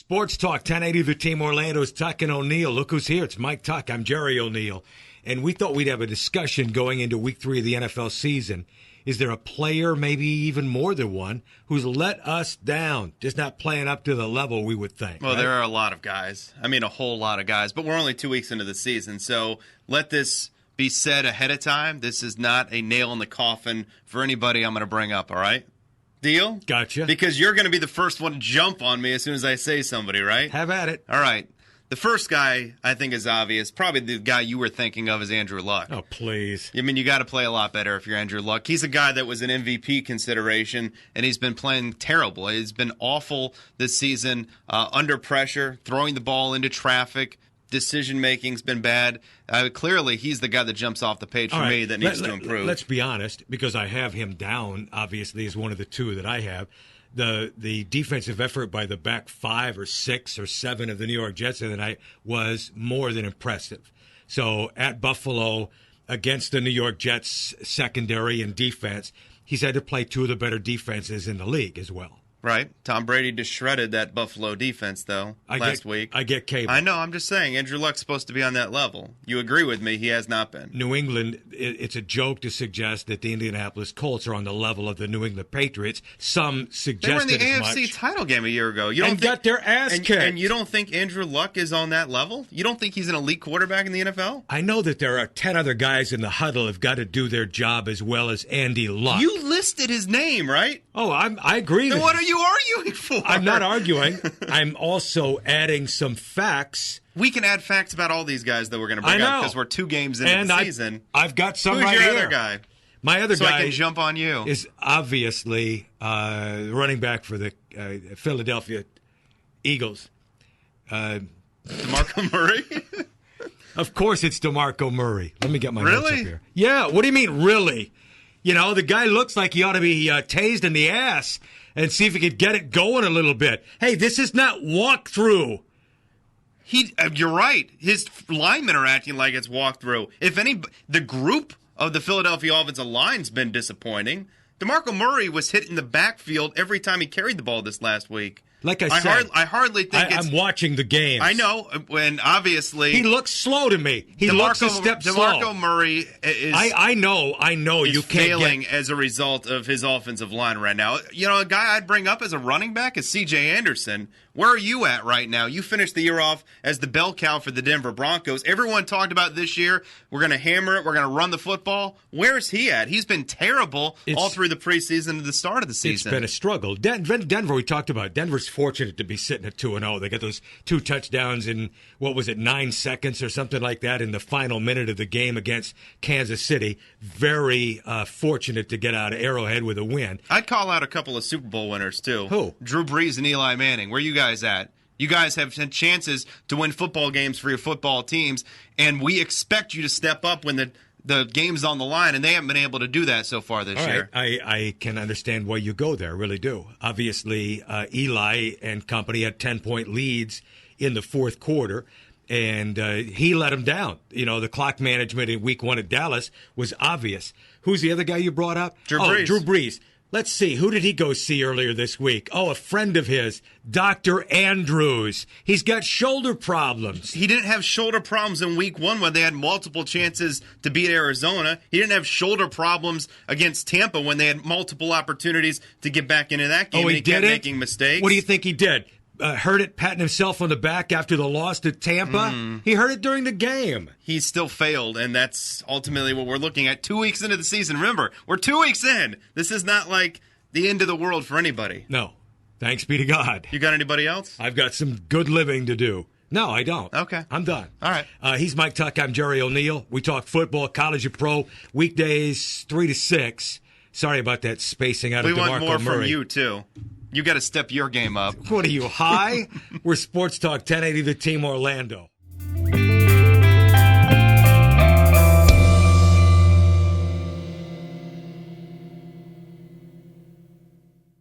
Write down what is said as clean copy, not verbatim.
Sports Talk 1080 The Team Orlando's Tuck and O'Neill. Look who's here. It's Mike Tuck. I'm Jerry O'Neill. And we thought we'd have a discussion going into week 3 of the NFL season. Is there a player, maybe even more than one, who's let us down, just not playing up to the level we would think? Well, right? There are a lot of guys. I mean, a whole lot of guys. But we're only 2 weeks into the season, so let this be said ahead of time. This is not a nail in the coffin for anybody I'm going to bring up, all right? Deal? Gotcha. Because you're going to be the first one to jump on me as soon as I say somebody, right? Have at it. All right. The first guy I think is obvious. Probably the guy you were thinking of is Andrew Luck. Oh, please. I mean, you got to play a lot better if you're Andrew Luck. He's a guy that was an MVP consideration, and he's been playing terrible. He's been awful this season, under pressure, throwing the ball into traffic. Decision-making's been bad. Clearly, he's the guy that jumps off the page for me that needs to improve. Let's be honest, because I have him down, obviously, as one of the two that I have. The defensive effort by the back 5 or 6 or 7 of the New York Jets the other night was more than impressive. So at Buffalo, against the New York Jets secondary and defense, he's had to play 2 of the better defenses in the league as well. Right. Tom Brady just shredded that Buffalo defense, though, last week. I get cable. I know. I'm just saying, Andrew Luck's supposed to be on that level. You agree with me. He has not been. New England, it's a joke to suggest that the Indianapolis Colts are on the level of the New England Patriots. Some suggested They were in the as AFC much. title game a year ago. Got their ass kicked. And you don't think Andrew Luck is on that level? You don't think he's an elite quarterback in the NFL? I know that there are 10 other guys in the huddle who've got to do their job as well as Andy Luck. You listed his name, right? Oh, I agree. Then what are you arguing for? I'm not arguing. I'm also adding some facts. We can add facts about all these guys that we're going to bring up because we're 2 games into the season. I've got some Who's right your here. other guy? My other so guy I can jump on you. Is obviously running back for the Philadelphia Eagles. DeMarco Murray? Of course it's DeMarco Murray. Let me get my notes up Really? here. Yeah, what do you mean, really? You know, the guy looks like he ought to be tased in the ass and see if he could get it going a little bit. Hey, this is not walkthrough. You're right. His linemen are acting like it's walkthrough. If any, the group of the Philadelphia offensive line's been disappointing. DeMarco Murray was hit in the backfield every time he carried the ball this last week. Like I said, I hardly think I'm watching the games. I know, and obviously he looks slow to me. He looks a step slow. DeMarco Murray is. I know. Is You can't failing as a result of his offensive line right now. You know, a guy I'd bring up as a running back is C.J. Anderson. Where are you at right now? You finished the year off as the bell cow for the Denver Broncos. Everyone talked about this year. We're going to hammer it. We're going to run the football. Where's he at? He's been terrible all through the preseason and the start of the season. It's been a struggle. Denver, we talked about. Denver's fortunate to be sitting at 2-0. They got those 2 touchdowns in, 9 seconds or something like that in the final minute of the game against Kansas City. Very fortunate to get out of Arrowhead with a win. I'd call out a couple of Super Bowl winners, too. Who? Drew Brees and Eli Manning. Where you guys at? You guys have had chances to win football games for your football teams, and we expect you to step up when the game's on the line, and they haven't been able to do that so far this year. I can understand why you go there, I really do. Obviously, Eli and company had 10-point leads in the fourth quarter, and he let them down. You know, the clock management in week 1 at Dallas was obvious. Who's the other guy you brought up? Drew Brees. Drew Brees. Let's see. Who did he go see earlier this week? Oh, a friend of his, Dr. Andrews. He's got shoulder problems. He didn't have shoulder problems in week 1 when they had multiple chances to beat Arizona. He didn't have shoulder problems against Tampa when they had multiple opportunities to get back into that game. Oh, and he kept making mistakes. What do you think he did? Heard it patting himself on the back after the loss to Tampa? He heard it during the game. He still failed, and that's ultimately what we're looking at 2 weeks into the season. Remember, we're 2 weeks in. This is not like the end of the world for anybody. No. Thanks be to God. You got anybody else? I've got some good living to do. No, I don't. Okay. I'm done. All right. He's Mike Tuck. I'm Jerry O'Neill. We talk football, college and pro, weekdays 3 to 6. Sorry about that spacing out of DeMarco Murray. We want more from you, too. You got to step your game up. What are you, high? We're Sports Talk 1080 The Team Orlando.